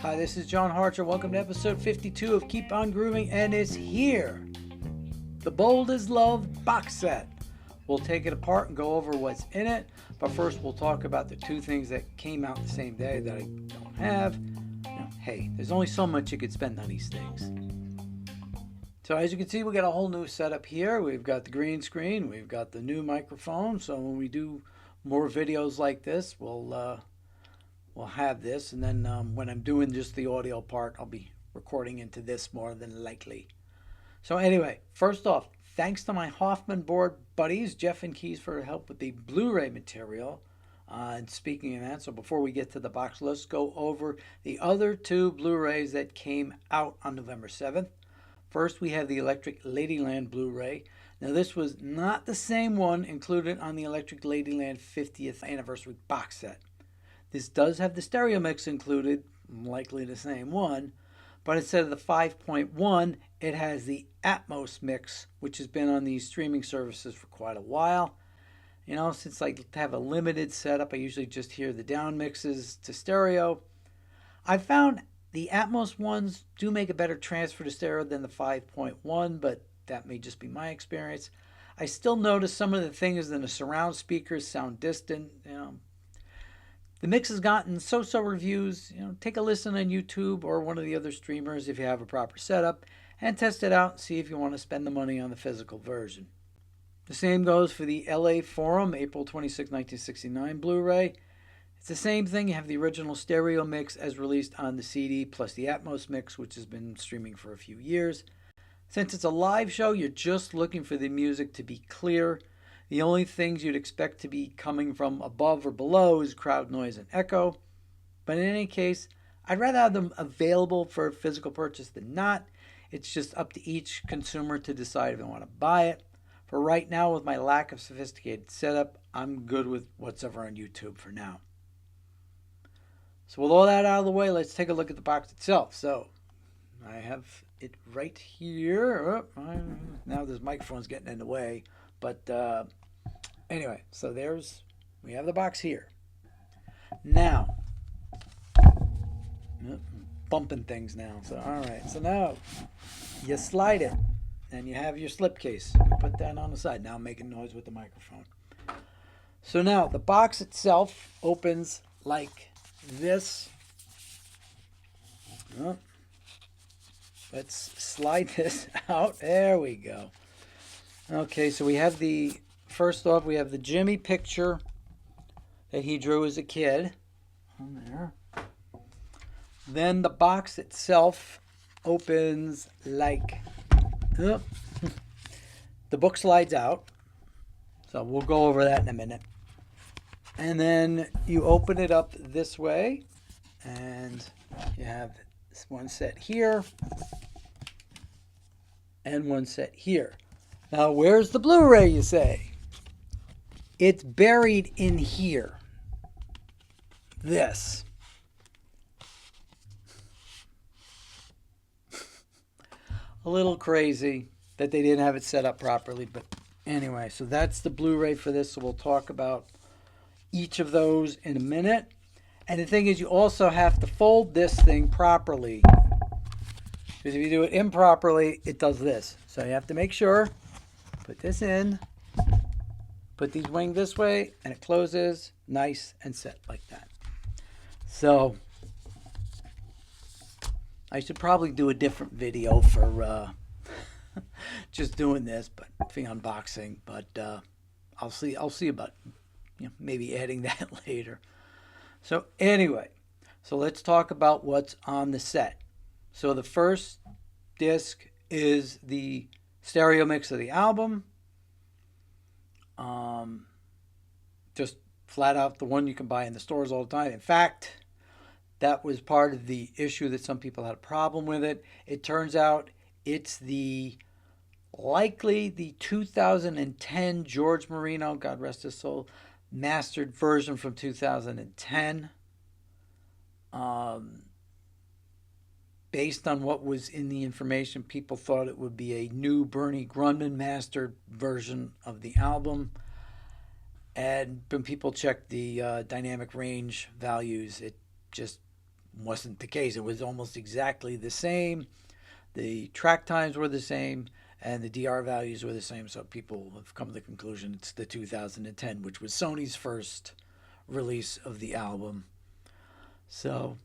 Hi, this is John Harcher. Welcome to episode 52 of Keep On Grooving, and it's here. The Bold as Love box set. We'll take it apart and go over what's in it, but first we'll talk about the two things that came out the same day that I don't have. Now, hey, there's only so much you could spend on these things. So as you can see, we got a whole new setup here. We've got the green screen, we've got the new microphone, so when we do more videos like this, we'll have this, and then when I'm doing just the audio part, I'll be recording into this more than likely. So anyway, first off, thanks to my Hoffman board buddies, Jeff and Keys, for help with the Blu-ray material. And speaking of that, so before we get to the box, let's go over the other two Blu-rays that came out on November 7th. First, we have the Electric Ladyland Blu-ray. Now, this was not the same one included on the Electric Ladyland 50th anniversary box set. This does have the stereo mix included, likely the same one, but instead of the 5.1, it has the Atmos mix, which has been on these streaming services for quite a while. You know, since I have a limited setup, I usually just hear the down mixes to stereo. I found the Atmos ones do make a better transfer to stereo than the 5.1, but that may just be my experience. I still notice some of the things in the surround speakers sound distant, you know. The mix has gotten so-so reviews. You know, take a listen on YouTube or one of the other streamers if you have a proper setup, and test it out and see if you want to spend the money on the physical version. The same goes for the LA Forum April 26, 1969 Blu-ray. It's the same thing. You have the original stereo mix as released on the CD, plus the Atmos mix, which has been streaming for a few years. Since it's a live show, you're just looking for the music to be clear. The only things you'd expect to be coming from above or below is crowd noise and echo. But in any case, I'd rather have them available for physical purchase than not. It's just up to each consumer to decide if they want to buy it. For right now, with my lack of sophisticated setup, I'm good with what's over on YouTube for now. So with all that out of the way, let's take a look at the box itself. So I have it right here. Oh, now this microphone's getting in the way. But anyway, so we have the box here. Now, bumping things now. So all right, so now you slide it and you have your slipcase. You put that on the side. Now I'm making noise with the microphone. So now the box itself opens like this. Oh, let's slide this out. There we go. Okay, so we have first off, we have the Jimmy picture that he drew as a kid on there. Then the box itself opens like, the book slides out. So we'll go over that in a minute. And then you open it up this way, and you have this one set here and one set here. Now, where's the Blu-ray, you say? It's buried in here. This. A little crazy that they didn't have it set up properly, but anyway, so that's the Blu-ray for this, so we'll talk about each of those in a minute. And the thing is, you also have to fold this thing properly, because if you do it improperly, it does this. So you have to make sure. Put this in, put these wings this way, and it closes nice and set like that. So I should probably do a different video for just doing this, but for unboxing. But I'll see about maybe adding that later. So anyway, so let's talk about what's on the set. So the first disc is the stereo mix of the album. Just flat out the one you can buy in the stores all the time. In fact, that was part of the issue that some people had a problem with it. It turns out it's likely the 2010 George Marino, God rest his soul, mastered version from 2010. Based on what was in the information, people thought it would be a new Bernie Grundman mastered version of the album. And when people checked the dynamic range values, it just wasn't the case. It was almost exactly the same. The track times were the same, and the DR values were the same. So people have come to the conclusion it's the 2010, which was Sony's first release of the album. So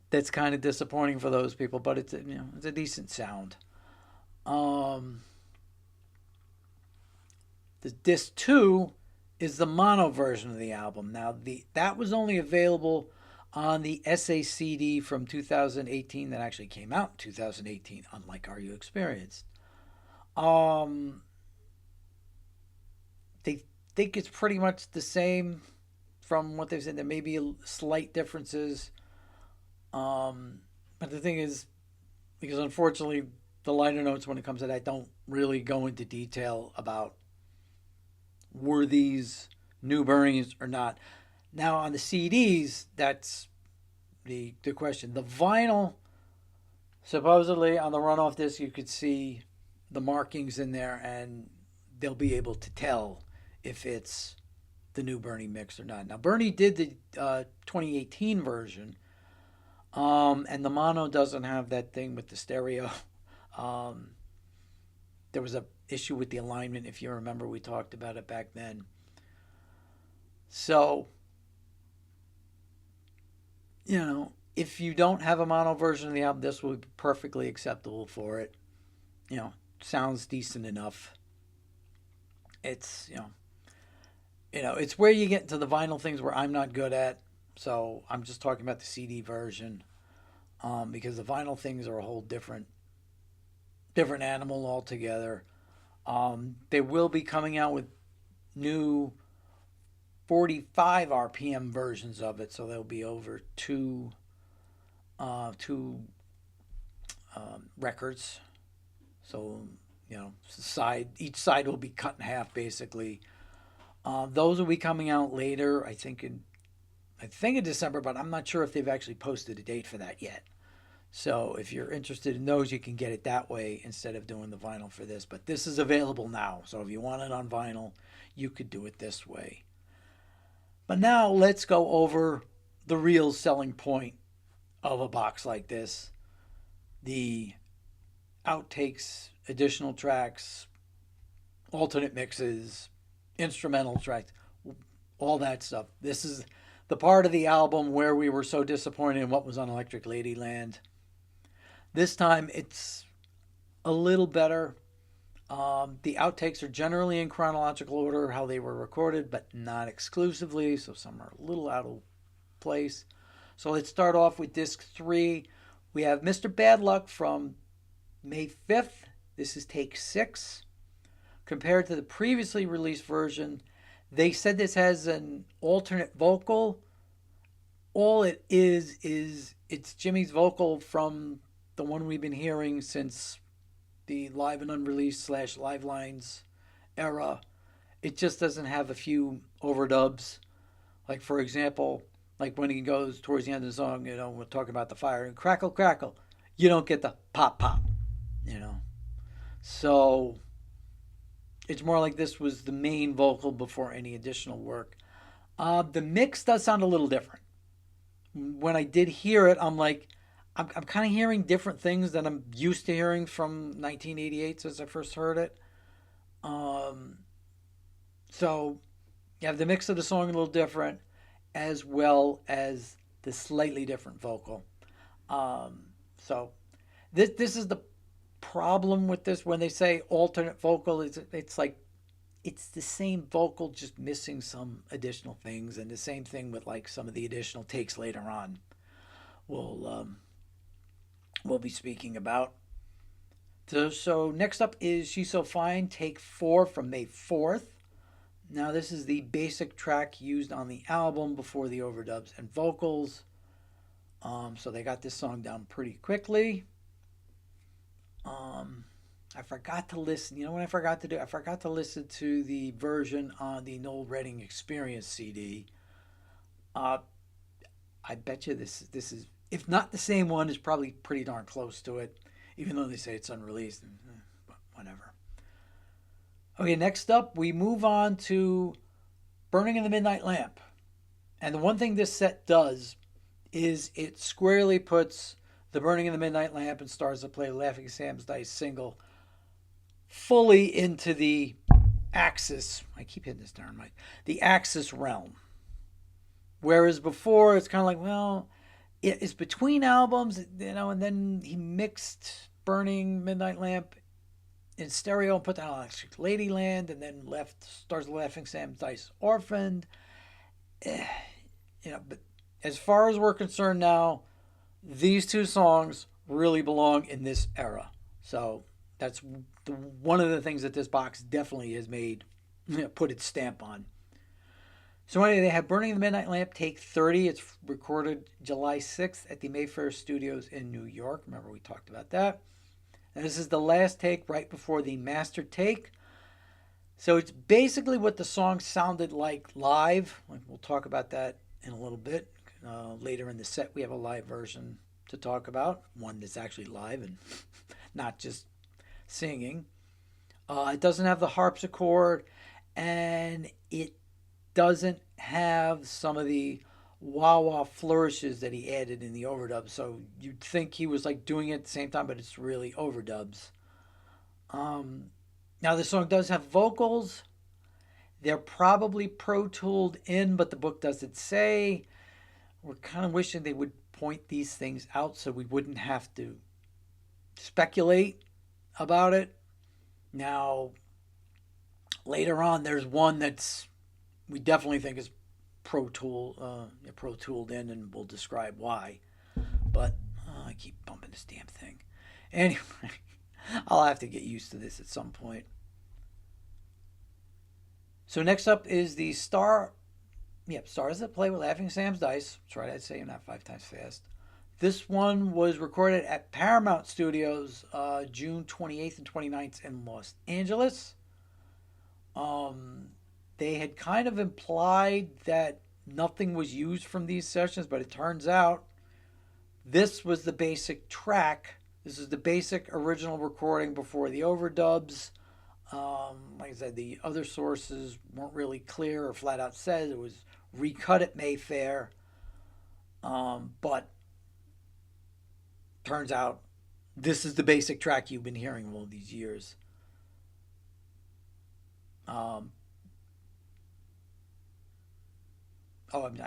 that's kind of disappointing for those people, but it's a decent sound. Um, the disc two is the mono version of the album. Now that was only available on the SACD from 2018 that actually came out in 2018, unlike Are You Experienced. Um, they think it's pretty much the same from what they've said. There may be slight differences. But the thing is, because unfortunately, the liner notes when it comes to that don't really go into detail about were these new burnings or not. Now on the CDs, that's the question. The vinyl, supposedly on the runoff disc, you could see the markings in there, and they'll be able to tell if it's the new Bernie mix or not. Now Bernie did the 2018 version, and the mono doesn't have that thing with the stereo. Um, there was a issue with the alignment, if you remember. We talked about it back then. So, if you don't have a mono version of the album, this will be perfectly acceptable for it. Sounds decent enough. It's it's where you get into the vinyl things where I'm not good at. So I'm just talking about the CD version, because the vinyl things are a whole different animal altogether. They will be coming out with new 45 RPM versions of it, so they'll be over two records. So each side will be cut in half basically. Those will be coming out later, I think in December, but I'm not sure if they've actually posted a date for that yet. So if you're interested in those, you can get it that way instead of doing the vinyl for this. But this is available now, so if you want it on vinyl, you could do it this way. But now let's go over the real selling point of a box like this: the outtakes, additional tracks, alternate mixes, instrumental tracks, all that stuff. This is the part of the album where we were so disappointed in what was on Electric Ladyland. This time it's a little better. The outtakes are generally in chronological order, how they were recorded, but not exclusively, so some are a little out of place. So let's start off with disc 3. We have Mr. Bad Luck from May 5th. This is take 6. Compared to the previously released version, they said this has an alternate vocal. All it is it's Jimmy's vocal from the one we've been hearing since the Live and Unreleased / Live Lines era. It just doesn't have a few overdubs. Like, for example, like when he goes towards the end of the song, we're talking about the fire, and crackle, crackle. You don't get the pop, pop, So it's more like this was the main vocal before any additional work. The mix does sound a little different. When I did hear it, I'm like, I'm kind of hearing different things than I'm used to hearing from 1988 since I first heard it. So you have the mix of the song a little different, as well as the slightly different vocal. So this is the problem with this. When they say alternate vocal, it's like it's the same vocal, just missing some additional things, and the same thing with like some of the additional takes later on. We'll be speaking about. So next up is She's So Fine, take 4 from May 4th. Now this is the basic track used on the album before the overdubs and vocals. So they got this song down pretty quickly. I forgot to listen. You know what I forgot to do? I forgot to listen to the version on the Noel Redding Experience CD. I bet you this is, if not the same one, is probably pretty darn close to it, even though they say it's unreleased. But whatever. Okay, next up, we move on to Burning in the Midnight Lamp. And the one thing this set does is it squarely puts the Burning in the Midnight Lamp and Stars That Play Laughing Sam's Dice single fully into the Axis. I keep hitting this darn mic. The Axis realm. Whereas before, it's kind of like, well, it's between albums, and then he mixed Burning Midnight Lamp in stereo and put that on Electric Ladyland, and then left Stars Laughing Sam's Dice Orphaned. But as far as we're concerned now, these two songs really belong in this era. So that's one of the things that this box definitely has made, put its stamp on. So anyway, they have Burning the Midnight Lamp Take 30. It's recorded July 6th at the Mayfair Studios in New York. Remember, we talked about that. And this is the last take right before the master take. So it's basically what the song sounded like live. We'll talk about that in a little bit. Later in the set, we have a live version to talk about. One that's actually live and not just singing. It doesn't have the harpsichord, and it doesn't have some of the wah-wah flourishes that he added in the overdubs. So you'd think he was like doing it at the same time, but it's really overdubs. Now this song does have vocals. They're probably Pro Tooled in, but the book doesn't say. We're kind of wishing they would point these things out so we wouldn't have to speculate about it. Now, later on, there's one that's we definitely think is Pro Tooled in, and we'll describe why. But I keep bumping this damn thing. Anyway, I'll have to get used to this at some point. So next up is the Stars That Play with Laughing Sam's Dice. That's right, I'd say I'm not 5 times fast. This one was recorded at Paramount Studios June 28th and 29th in Los Angeles. They had kind of implied that nothing was used from these sessions, but it turns out this was the basic track. This is the basic original recording before the overdubs. Like I said, the other sources weren't really clear or flat out said it was recut at Mayfair. But turns out this is the basic track you've been hearing all these years. I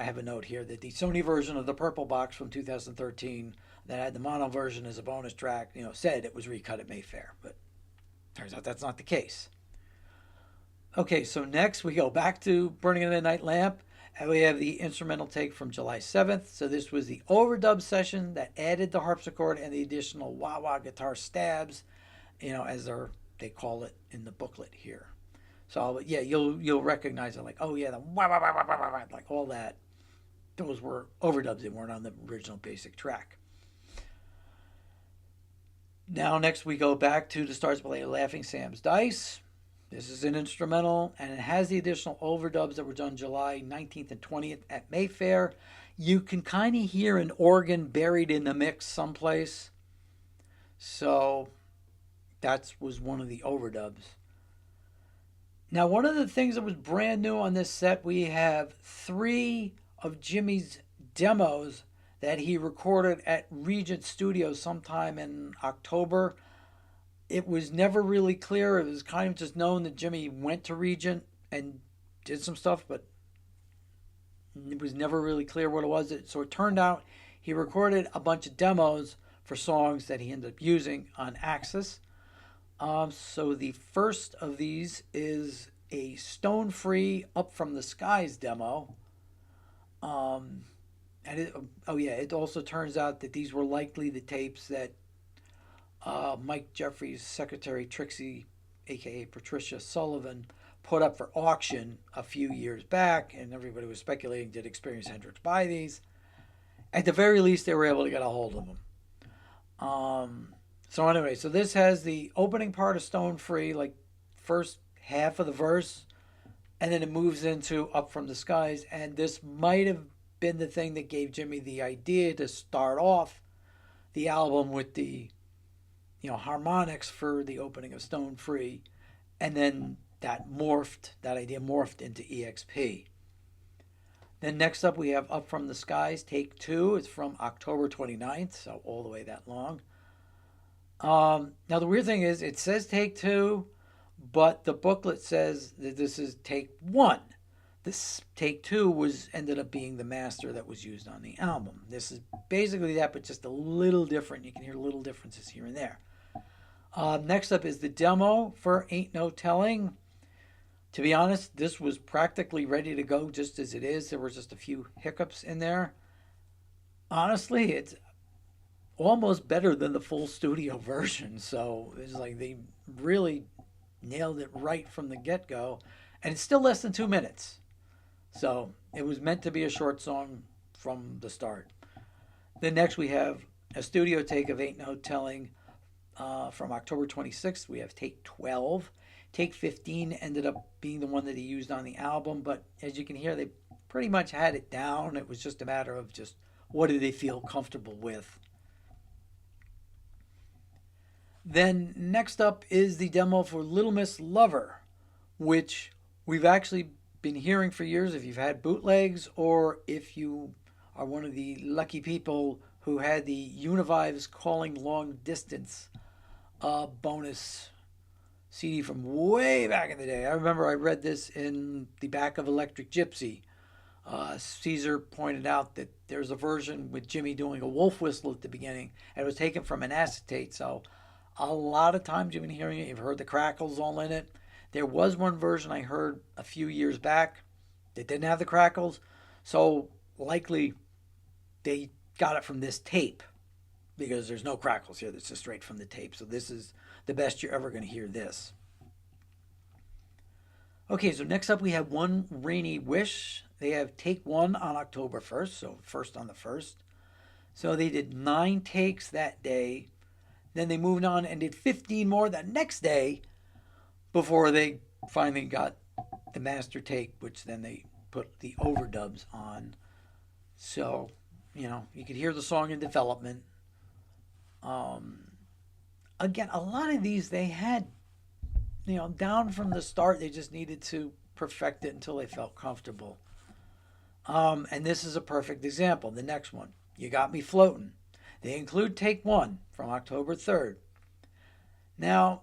have a note here that the Sony version of the Purple Box from 2013 that had the mono version as a bonus track, said it was recut at Mayfair, but turns out that's not the case. Okay, so next we go back to Burning in the Midnight Lamp, and we have the instrumental take from July 7th. So this was the overdub session that added the harpsichord and the additional wah-wah guitar stabs, as they call it in the booklet here. So yeah, you'll recognize it, like, oh yeah, the wah wah wah wah wah wah, like all that. Those were overdubs; they weren't on the original basic track. Now next we go back to the Stars Play Laughing Sam's Dice. This is an instrumental, and it has the additional overdubs that were done July 19th and 20th at Mayfair. You can kind of hear an organ buried in the mix someplace. So that was one of the overdubs. Now, one of the things that was brand new on this set, we have 3 of Jimmy's demos that he recorded at Regent Studios sometime in October. It was never really clear. It was kind of just known that Jimmy went to Regent and did some stuff, but it was never really clear what it was. So it turned out he recorded a bunch of demos for songs that he ended up using on Axis. So the first of these is a Stone Free Up From the Skies demo. It also turns out that these were likely the tapes that Mike Jeffries' secretary Trixie, aka Patricia Sullivan, put up for auction a few years back, and everybody was speculating, did Experience Hendrix buy these? At the very least, they were able to get a hold of them. So anyway, so this has the opening part of Stone Free, like first half of the verse, and then it moves into Up From the Skies, and this might have been the thing that gave Jimmy the idea to start off the album with the harmonics for the opening of Stone Free, and then that idea morphed into EXP. Then next up we have Up From the Skies, Take 2. It's from October 29th, so all the way that long. Now the weird thing is it says Take 2, but the booklet says that this is Take 1. This Take 2 ended up being the master that was used on the album. This is basically that, but just a little different. You can hear little differences here and there. Next up is the demo for Ain't No Telling. To be honest, this was practically ready to go just as it is. There were just a few hiccups in there. Honestly, it's almost better than the full studio version. So it's like they really nailed it right from the get-go. And it's still less than 2 minutes. So it was meant to be a short song from the start. Then next we have a studio take of Ain't No Telling from October 26th. We have Take 12. Take 15 ended up being the one that he used on the album, but as you can hear, they pretty much had it down. It was just a matter of just what did they feel comfortable with. Then next up is the demo for Little Miss Lover, which we've actually been hearing for years if you've had bootlegs or if you are one of the lucky people who had the Univive's Calling Long Distance bonus CD from way back in the day. I remember I read this in the back of Electric Gypsy. Caesar pointed out that there's a version with Jimmy doing a wolf whistle at the beginning, and it was taken from an acetate. So a lot of times you've been hearing it, you've heard the crackles all in it. There was one version I heard a few years back that didn't have the crackles, so likely they got it from this tape because there's no crackles here. This is straight from the tape. So this is the best you're ever going to hear this. Okay, so next up we have One Rainy Wish. They have Take 1 on October 1st, so first on the 1st. So they did 9 takes that day. Then they moved on and did 15 more the next day before they finally got the master take, which then they put the overdubs on. So, you could hear the song in development. Again, a lot of these they had, down from the start. They just needed to perfect it until they felt comfortable. And this is a perfect example. The next one, You Got Me Floating. They include Take 1 from October 3rd. Now,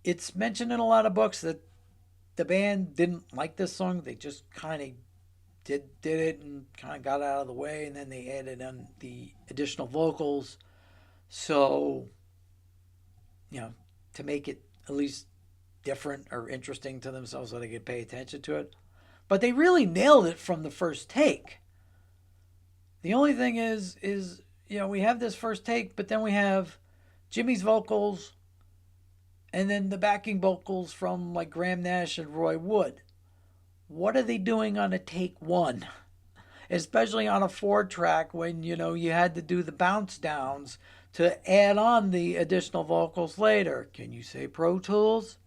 it's mentioned in a lot of books that the band didn't like this song. They just kind of did it and kind of got out of the way, and then they added on the additional vocals. So, to make it at least different or interesting to themselves so they could pay attention to it. But they really nailed it from the first take. The only thing is we have this first take, but then we have Jimmy's vocals and then the backing vocals from like Graham Nash and Roy Wood. What are they doing on a take 1? Especially on a 4-track when, you had to do the bounce downs to add on the additional vocals later. Can you say Pro Tools?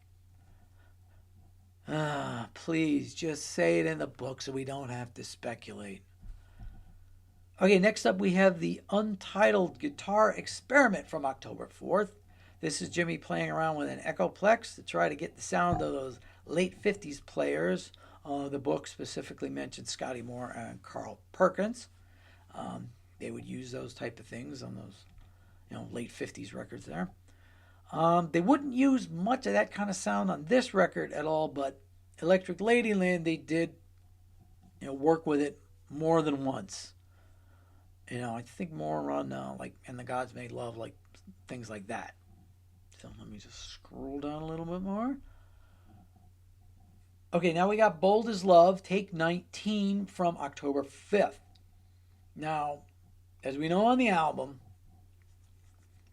Please, just say it in the book so we don't have to speculate. Okay, next up we have the Untitled Guitar Experiment from October 4th. This is Jimmy playing around with an Echoplex to try to get the sound of those late 50s players. The book specifically mentioned Scotty Moore and Carl Perkins. They would use those type of things on those, late 50s records there. They wouldn't use much of that kind of sound on this record at all, but Electric Ladyland, they did, work with it more than once. I think more on And the Gods Made Love, like things like that. So let me just scroll down a little bit more. Okay, now we got Bold as Love, Take 19 from October 5th. Now, as we know on the album,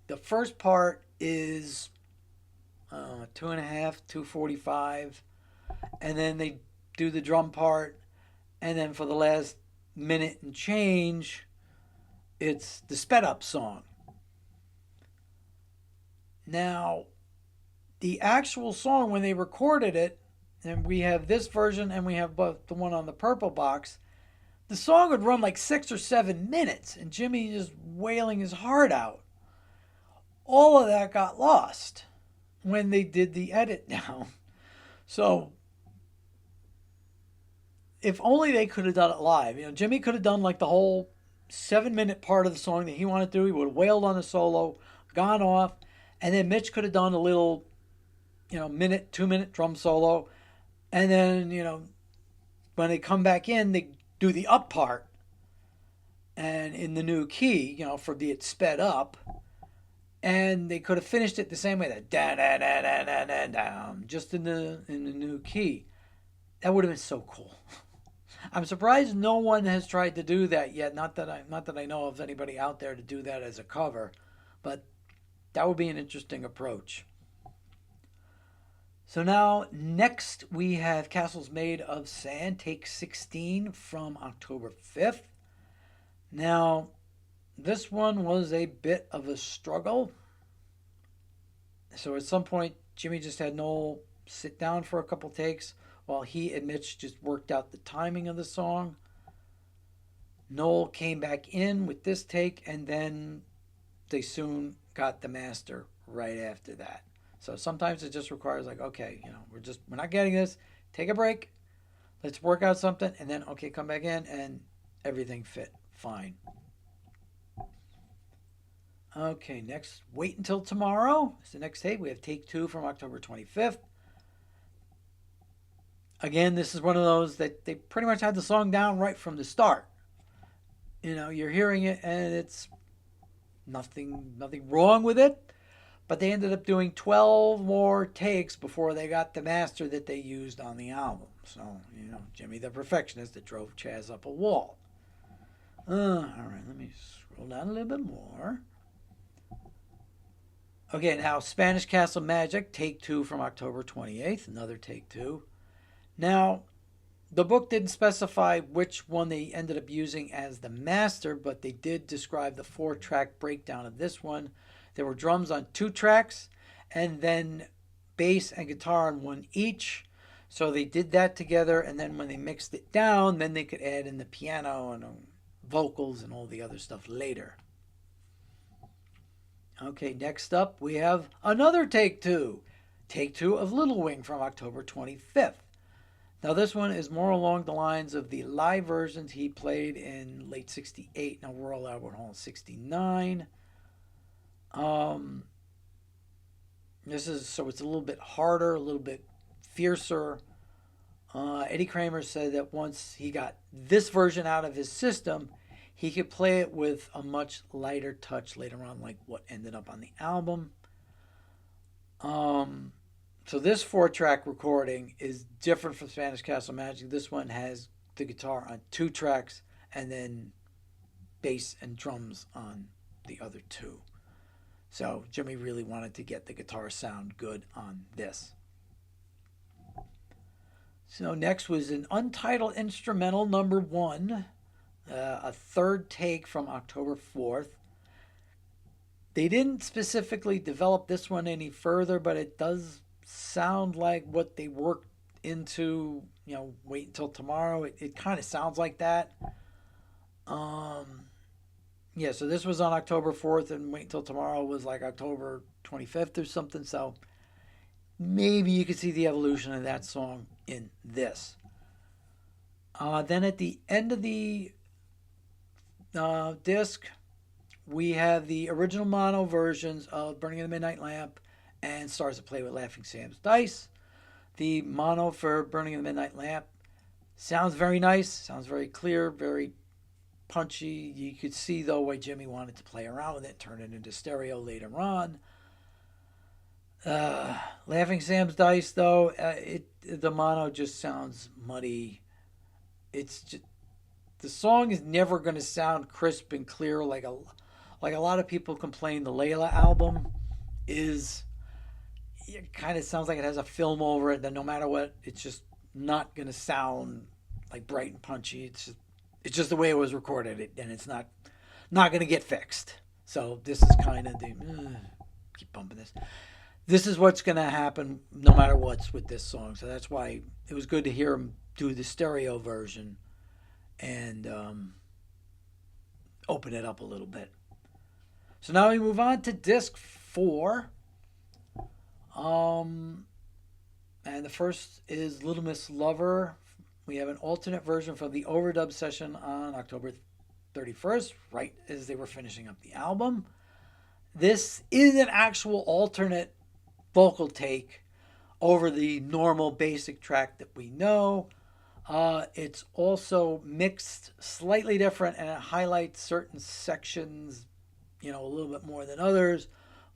the first part is 2.5, 2:45, and then they do the drum part, and then for the last minute and change, it's the sped up song. Now, the actual song, when they recorded it, and we have this version and we have both the one on the purple box, the song would run like 6 or 7 minutes, and Jimmy just wailing his heart out. All of that got lost when they did the edit down. So if only they could have done it live. You know, Jimmy could have done like the whole 7 minute part of the song that he wanted to do. He would have wailed on the solo, gone off, and then Mitch could have done a little, minute, 2 minute drum solo, and then when they come back in, they do the up part, and in the new key, for the it sped up, and they could have finished it the same way, that da da da da da da da, just in the new key. That would have been so cool. I'm surprised no one has tried to do that yet. Not that I know of anybody out there to do that as a cover, but that would be an interesting approach. So now next we have Castles Made of Sand, take 16 from October 5th. Now this one was a bit of a struggle. So at some point Jimmy just had Noel sit down for a couple takes while he and Mitch just worked out the timing of the song. Noel came back in with this take, and then they soon got the master right after that. So sometimes it just requires like, okay, we're not getting this. Take a break. Let's work out something, and then okay, come back in, and everything fit fine. Okay, next, Wait Until Tomorrow. It's the next take. We have take 2 from October 25th. Again, this is one of those that they pretty much had the song down right from the start. You're hearing it and it's nothing wrong with it, but they ended up doing 12 more takes before they got the master that they used on the album. So, Jimmy the perfectionist that drove Chaz up a wall. All right, let me scroll down a little bit more. Okay, now Spanish Castle Magic, take 2 from October 28th, another take 2. Now, the book didn't specify which one they ended up using as the master, but they did describe the 4-track breakdown of this one. There were drums on 2 tracks, and then bass and guitar on 1 each. So they did that together, and then when they mixed it down, then they could add in the piano and vocals and all the other stuff later. Okay, next up we have another take 2. Take 2 of Little Wing from October 25th. Now this one is more along the lines of the live versions he played in late 68. Now Royal Albert Hall in 69. It's a little bit harder, a little bit fiercer. Eddie Kramer said that once he got this version out of his system, he could play it with a much lighter touch later on, like what ended up on the album. So this 4-track recording is different from Spanish Castle Magic. This one has the guitar on 2 tracks and then bass and drums on the other 2. So Jimmy really wanted to get the guitar sound good on this. So next was an untitled instrumental number 1, a 3rd take from October 4th. They didn't specifically develop this one any further, but it does sound like what they worked into, Wait Until Tomorrow. It kind of sounds like that. So this was on October 4th, and Wait Until Tomorrow was like October 25th or something. So maybe you could see the evolution of that song in this. Then at the end of the disc, we have the original mono versions of Burning of the Midnight Lamp and Stars That Play with Laughing Sam's Dice. The mono for Burning of the Midnight Lamp sounds very nice, sounds very clear, very punchy. You could see, though, why Jimmy wanted to play around with it, turn it into stereo later on. Laughing Sam's Dice, though, the mono just sounds muddy. It's just, the song is never going to sound crisp and clear like a lot of people complain the Layla album is. It kind of sounds like it has a film over it, that no matter what, it's just not going to sound like bright and punchy. It's just the way it was recorded, and it's not going to get fixed. So this is kind of keep bumping this. This is what's going to happen no matter what's with this song. So that's why it was good to hear him do the stereo version and open it up a little bit. So now we move on to disc 4. And the first is Little Miss Lover. We have an alternate version from the overdub session on October 31st, right as they were finishing up the album. This is an actual alternate vocal take over the normal basic track that we know. It's also mixed slightly different, and it highlights certain sections, a little bit more than others.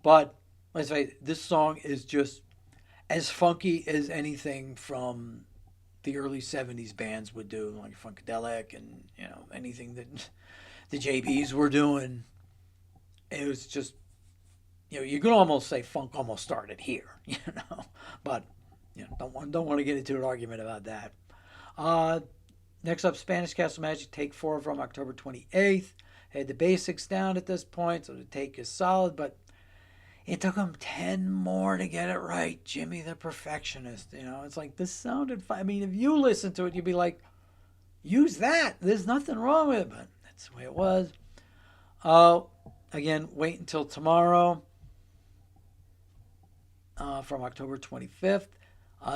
But let's say this song is just as funky as anything from the early 70s bands would do, like Funkadelic and, anything that the JBs were doing. It was just, you could almost say funk almost started here, But, don't want to get into an argument about that. Next up, Spanish Castle Magic, take 4 from October 28th. Had the basics down at this point, so the take is solid, but it took him 10 more to get it right. Jimmy the Perfectionist. It's like, this sounded fine. I mean, if you listen to it, you'd be like, use that. There's nothing wrong with it, but that's the way it was. Again, Wait Until Tomorrow from October 25th.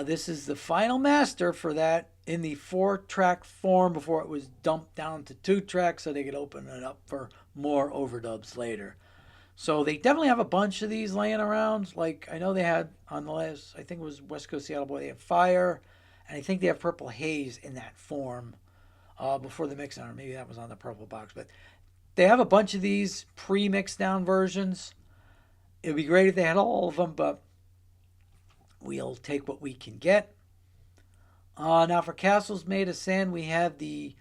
This is the final master for that in the 4-track form before it was dumped down to 2 tracks so they could open it up for more overdubs later. So they definitely have a bunch of these laying around. Like, I know they had on the last, I think it was West Coast Seattle Boy, they have Fire, and I think they have Purple Haze in that form before the mix down, or maybe that was on the Purple Box. But they have a bunch of these pre-mixed down versions. It would be great if they had all of them, but we'll take what we can get. Now for Castles Made of Sand, we have the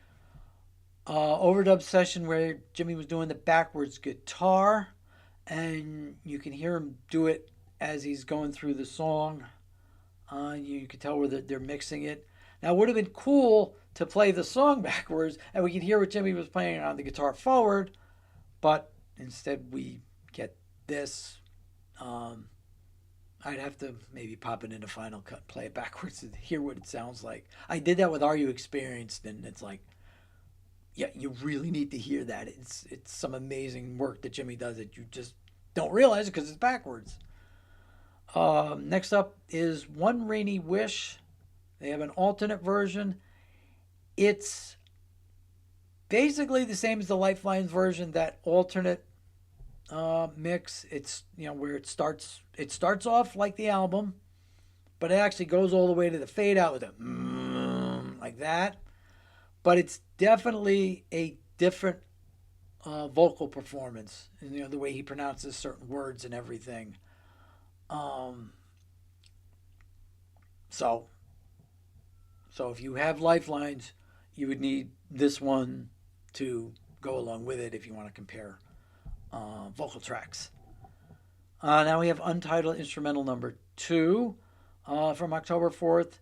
overdub session where Jimmy was doing the backwards guitar, and you can hear him do it as he's going through the song. You can tell where they're mixing it. Now, it would have been cool to play the song backwards, and we could hear what Jimmy was playing on the guitar forward, but instead we get this. I'd have to maybe pop it into Final Cut, play it backwards, and hear what it sounds like. I did that with Are You Experienced, and it's like, yeah, you really need to hear that. It's some amazing work that Jimmy does that you just don't realize it because it's backwards. Next up is One Rainy Wish. They have an alternate version. It's basically the same as the Lifelines version, that alternate mix. It's where it starts off like the album, but it actually goes all the way to the fade out with a like that. But it's definitely a different vocal performance, and the way he pronounces certain words and everything. So if you have Lifelines, you would need this one to go along with it if you want to compare vocal tracks. Now we have Untitled Instrumental number 2 from October 4th.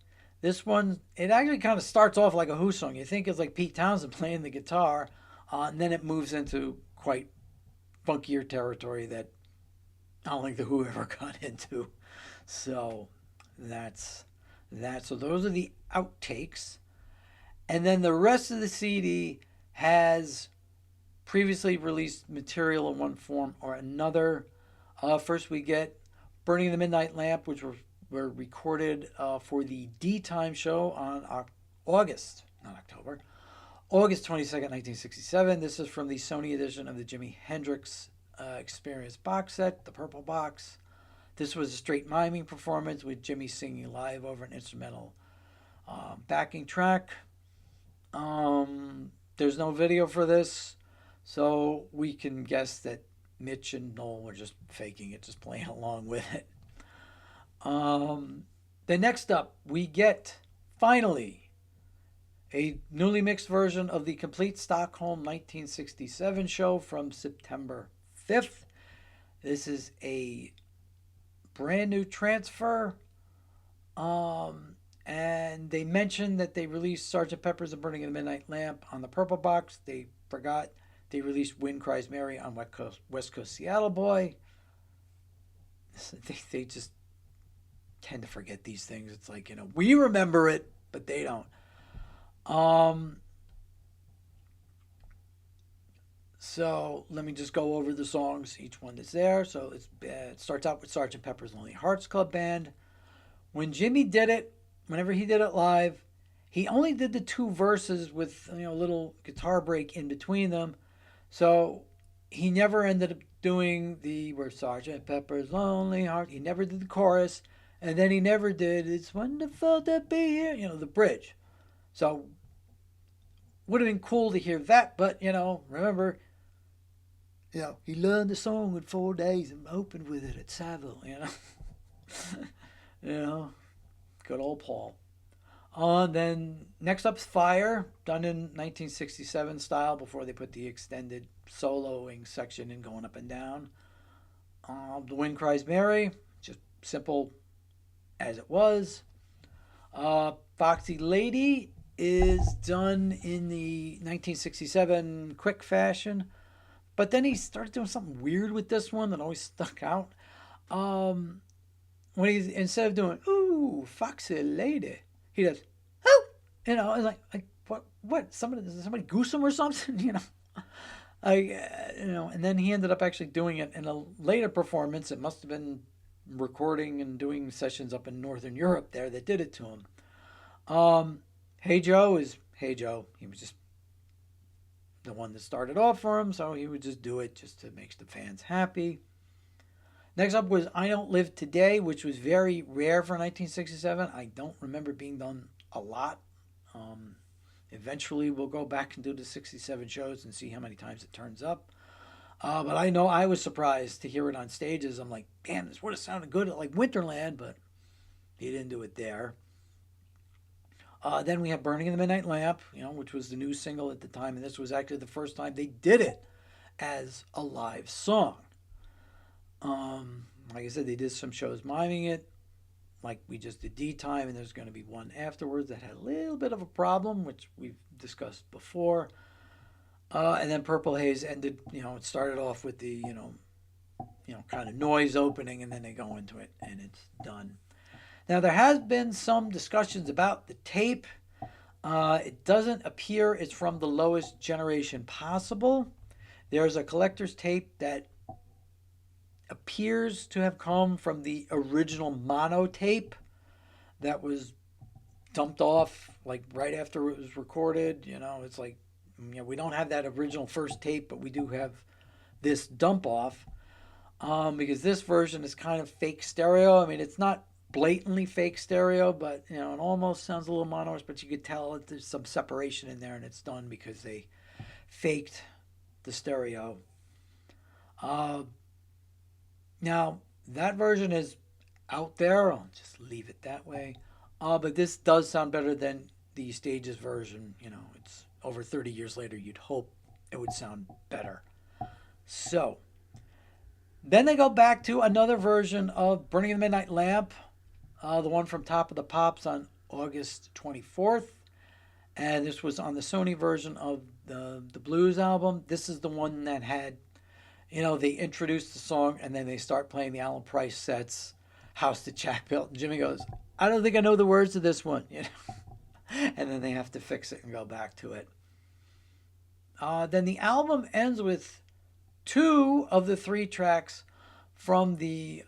This one, it actually kind of starts off like a Who song. You think it's like Pete Townsend playing the guitar, and then it moves into quite funkier territory that I don't think the Who ever got into. So that's that. So those are the outtakes. And then the rest of the CD has previously released material in one form or another. First we get Burning the Midnight Lamp, which were recorded for the D-Time show on August 22nd, 1967. This is from the Sony edition of the Jimi Hendrix Experience box set, the purple box. This was a straight miming performance with Jimmy singing live over an instrumental backing track. There's no video for this, so we can guess that Mitch and Noel were just faking it, just playing along with it. Then next up, we get, finally, a newly mixed version of the complete Stockholm 1967 show from September 5th. This is a brand new transfer. And they mentioned that they released Sgt. Pepper's and Burning of the Midnight Lamp on the purple box. They forgot they released Wind Cries Mary on West Coast Seattle Boy. They just tend to forget these things. It's like, we remember it, but they don't. So let me just go over the songs, each one that's there. So it starts out with Sgt. Pepper's Lonely Hearts Club Band. When Jimmy did it, whenever he did it live, he only did the two verses with a little guitar break in between them. So he never ended up doing the where Sergeant Pepper's Lonely Heart. He never did the chorus, and then he never did It's Wonderful to Be Here, the bridge. So would have been cool to hear that, but remember, he learned the song in 4 days and opened with it at Saville, good old Paul. Then next up's Fire, done in 1967 style before they put the extended soloing section in going up and down. The Wind Cries Mary, just simple as it was. Foxy Lady is done in the 1967 quick fashion, but then he started doing something weird with this one that always stuck out. When he's instead of doing "Ooh, Foxy Lady," he does "Oh," it's like what somebody goose him or something, and then he ended up actually doing it in a later performance. It must have been recording and doing sessions up in Northern Europe there that did it to him. Hey Joe is Hey Joe. He was just the one that started off for him, so he would just do it just to make the fans happy. Next up was I Don't Live Today, which was very rare for 1967. I don't remember being done a lot. Eventually, we'll go back and do the 67 shows and see how many times it turns up. But I know I was surprised to hear it on stages. I'm like, damn, this would have sounded good at like Winterland, but he didn't do it there. Then we have Burning in the Midnight Lamp, which was the new single at the time, and this was actually the first time they did it as a live song. Like I said, they did some shows miming it, like we just did D-Time, and there's going to be one afterwards that had a little bit of a problem, which we've discussed before. And then Purple Haze ended, it started off with the, kind of noise opening, and then they go into it, and it's done. Now, there has been some discussions about the tape. It doesn't appear it's from the lowest generation possible. There's a collector's tape that appears to have come from the original mono tape that was dumped off like right after it was recorded. It's like, we don't have that original first tape, but we do have this dump off because this version is kind of fake stereo. I mean, it's not blatantly fake stereo, but it almost sounds a little mono, but you could tell that there's some separation in there, and it's done because they faked the stereo. Now, that version is out there. I'll just leave it that way. But this does sound better than the Stages version. It's over 30 years later. You'd hope it would sound better. So, then they go back to another version of Burning in the Midnight Lamp, the one from Top of the Pops on August 24th. And this was on the Sony version of the Blues album. This is the one that had, they introduce the song and then they start playing the Alan Price sets, House that Jack Built. And Jimmy goes, I don't think I know the words to this one. And then they have to fix it and go back to it. Then the album ends with 2 of the 3 tracks from the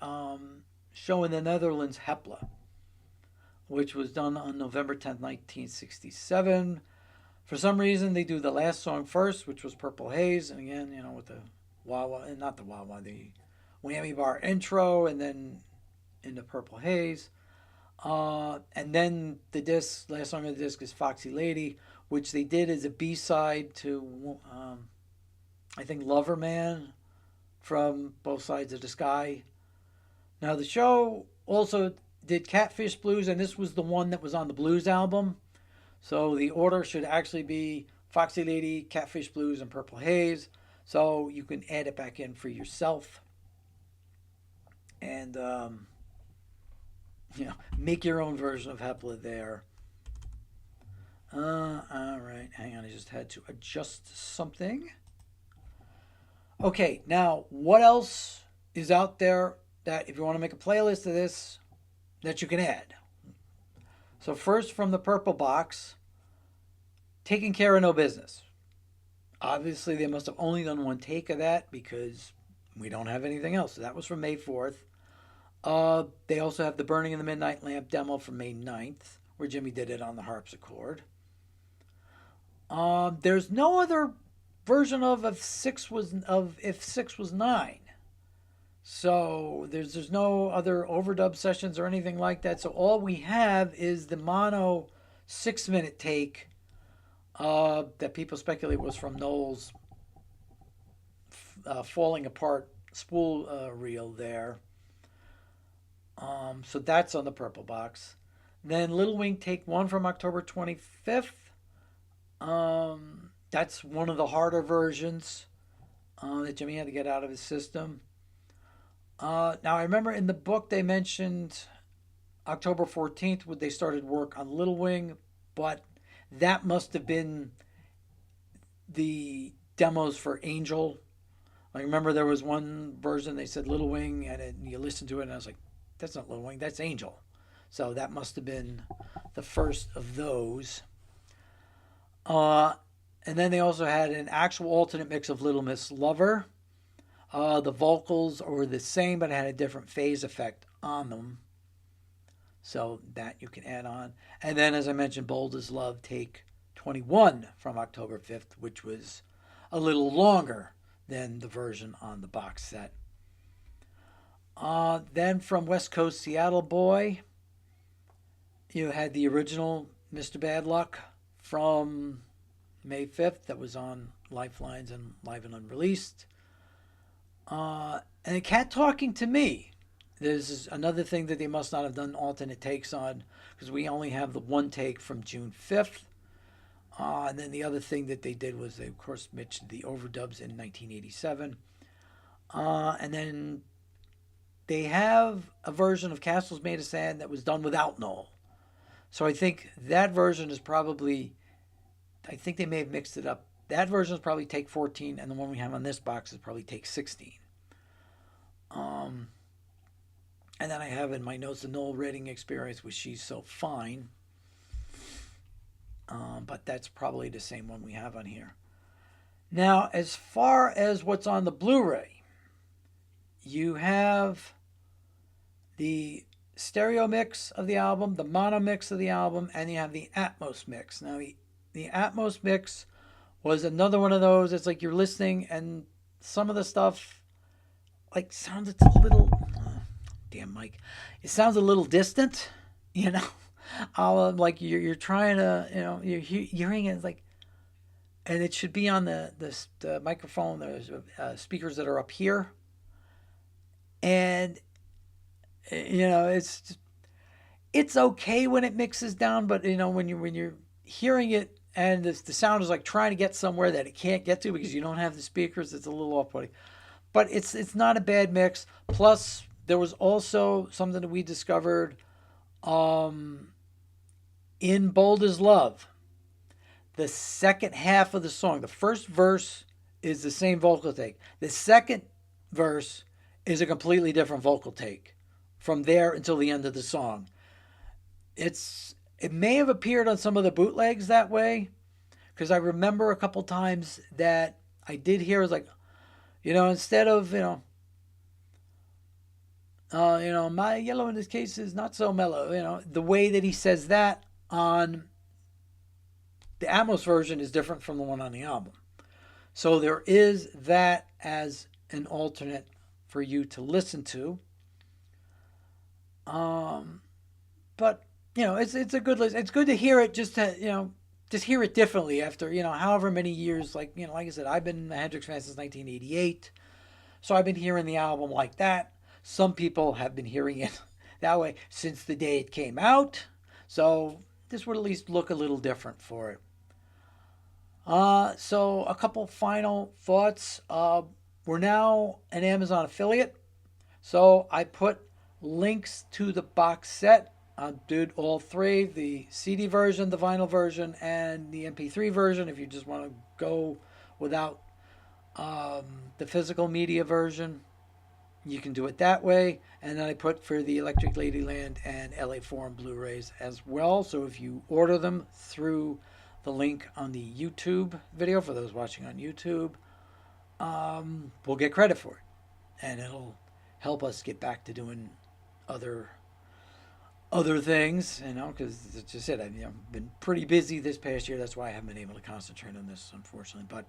show in the Netherlands, Hepla, which was done on November 10th, 1967. For some reason, they do the last song first, which was Purple Haze. And again, with the not the the whammy bar intro, and then into Purple Haze. And then the last song of the disc is Foxy Lady, which they did as a B-side to, I think, Lover Man from Both Sides of the Sky. Now, the show also did Catfish Blues, and this was the one that was on the Blues album. So the order should actually be Foxy Lady, Catfish Blues, and Purple Haze. So you can add it back in for yourself. And, make your own version of Hepla there. All right, hang on, I just had to adjust something. Okay, now, what else is out there that if you want to make a playlist of this, that you can add? So first, from the Purple Box, Taking Care of No Business. Obviously, they must have only done one take of that because we don't have anything else. So that was from May 4th. They also have the Burning of the Midnight Lamp demo from May 9th, where Jimmy did it on the harpsichord. There's no other version of if six was nine. So there's no other overdub sessions or anything like that. So all we have is the mono 6-minute take that people speculate was from Noel's falling apart spool reel there. So that's on the purple box. Then Little Wing Take 1 from October 25th. That's one of the harder versions that Jimmy had to get out of his system. Now, I remember in the book they mentioned October 14th when they started work on Little Wing, but that must have been the demos for Angel. I remember there was one version they said Little Wing, and you listen to it, and I was like, that's not Little Wing, that's Angel. So that must have been the first of those. And then they also had an actual alternate mix of Little Miss Lover. The vocals were the same, but it had a different phase effect on them. So that you can add on. And then, as I mentioned, Bold as Love Take 21 from October 5th, which was a little longer than the version on the box set. Then from West Coast Seattle Boy, you had the original Mr. Bad Luck from May 5th that was on Lifelines and Live and Unreleased. And Cat Talking to Me. There's another thing that they must not have done alternate takes on, because we only have the one take from June 5th. And then the other thing that they did was they, of course, mixed the overdubs in 1987. And then they have a version of Castles Made of Sand that was done without Noel. So I think that version is probably, I think they may have mixed it up. That version is probably take 14, and the one we have on this box is probably take 16. And then I have in my notes the Noel Redding Experience with She's So Fine. But that's probably the same one we have on here. Now, as far as what's on the Blu-ray, you have the stereo mix of the album, the mono mix of the album, and you have the Atmos mix. Now, the Atmos mix was another one of those. It's like you're listening, and some of the stuff like sounds a little, damn Mike, it sounds a little distant, you know. Like you're trying to, you know, you're hearing it like, and it should be on the microphone, the speakers that are up here, and you know, it's okay when it mixes down, but you know, when you're hearing it and the sound is like trying to get somewhere that it can't get to because you don't have the speakers, it's a little off-putting. But it's not a bad mix. Plus, there was also something that we discovered in Bold as Love. The second half of the song, the first verse is the same vocal take. The second verse is a completely different vocal take from there until the end of the song. It may have appeared on some of the bootlegs that way, because I remember a couple times that I did hear, it was like, you know, instead of, my yellow in this case is not so mellow, you know, the way that he says that on the Atmos version is different from the one on the album. So there is that as an alternate for you to listen to. But you know, it's a good listen. It's good to hear it, just to, you know, just hear it differently after, you know, however many years. Like, you know, like I said, I've been a Hendrix fan since 1988, so I've been hearing the album like that. Some people have been hearing it that way since the day it came out, so this would at least look a little different for it. So a couple final thoughts. We're now an Amazon affiliate, so I put links to the box set. I did all three, the CD version, the vinyl version, and the MP3 version. If you just want to go without the physical media version, you can do it that way. And then I put for the Electric Ladyland and LA Forum Blu-rays as well. So if you order them through the link on the YouTube video, for those watching on YouTube, we'll get credit for it. And it'll help us get back to doing other things, because as I just said, I've been pretty busy this past year. That's why I haven't been able to concentrate on this, unfortunately. But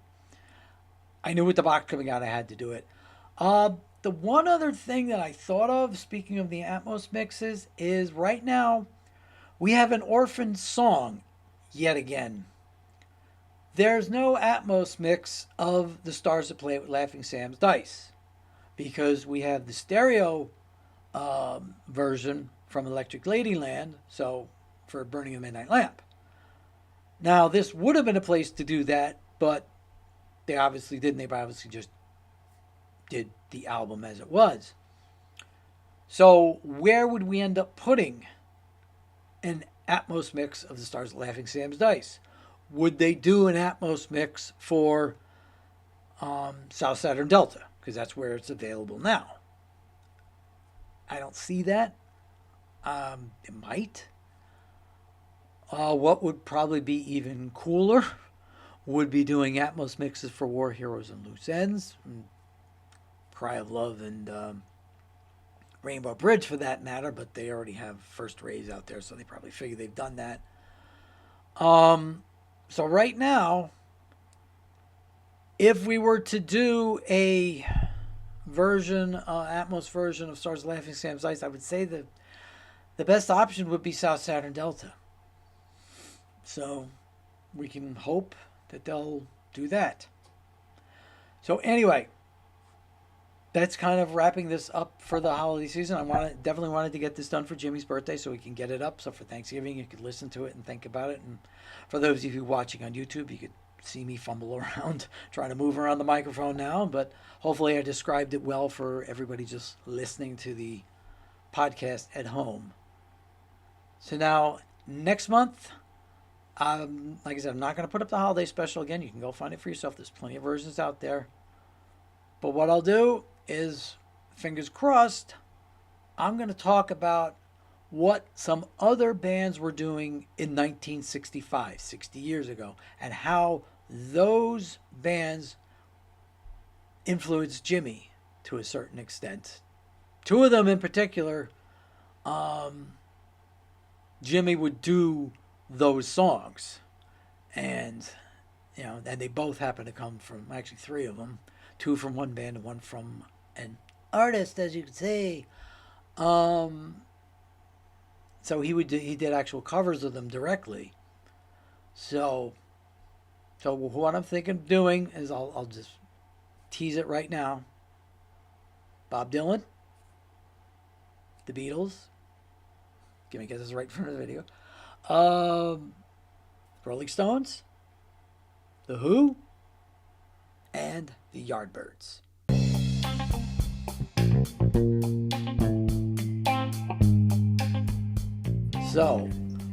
I knew with the box coming out, I had to do it. The one other thing that I thought of, speaking of the Atmos mixes, is right now we have an orphan song yet again. There's no Atmos mix of The Stars That Play with Laughing Sam's Dice because we have the stereo version from Electric Ladyland, so for Burning a Midnight Lamp. Now, this would have been a place to do that, but they obviously didn't. They obviously just did the album as it was. So where would we end up putting an Atmos mix of The Stars That Laughing Sam's Dice? Would they do an Atmos mix for South Saturn Delta? Because that's where it's available now. I don't see that. It might. What would probably be even cooler would be doing Atmos mixes for War Heroes and Loose Ends, and Cry of Love and Rainbow Bridge for that matter, but they already have First Rays out there, so they probably figure they've done that. So right now, if we were to do a version, Atmos version of Stars Laughing Sam's Dice, I would say that the best option would be South Saturn Delta. So we can hope that they'll do that. So anyway, that's kind of wrapping this up for the holiday season. Definitely wanted to get this done for Jimmy's birthday so we can get it up. So for Thanksgiving, you could listen to it and think about it. And for those of you watching on YouTube, you could see me fumble around trying to move around the microphone now. But hopefully I described it well for everybody just listening to the podcast at home. So now, next month, like I said, I'm not going to put up the holiday special again. You can go find it for yourself. There's plenty of versions out there. But what I'll do is, fingers crossed, I'm going to talk about what some other bands were doing in 1965, 60 years ago, and how those bands influenced Jimmy to a certain extent. Two of them in particular, Jimmy would do those songs, and and they both happen to come from, actually three of them, two from one band and one from an artist, as you could say. So he did actual covers of them directly. So what I'm thinking of doing is I'll just tease it right now. Bob Dylan, the Beatles. Give me a guess, this is right in front of the video. Rolling Stones, The Who, and the Yardbirds. So,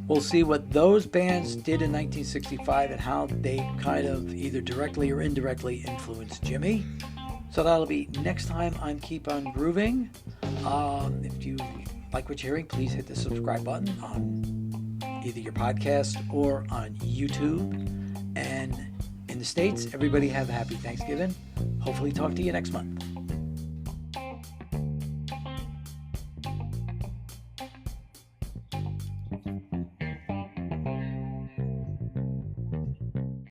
we'll see what those bands did in 1965 and how they kind of either directly or indirectly influenced Jimmy. So that'll be next time on Keep On Grooving. If you like what you're hearing, please hit the subscribe button on either your podcast or on YouTube. And in the States, everybody have a happy Thanksgiving. Hopefully talk to you next month.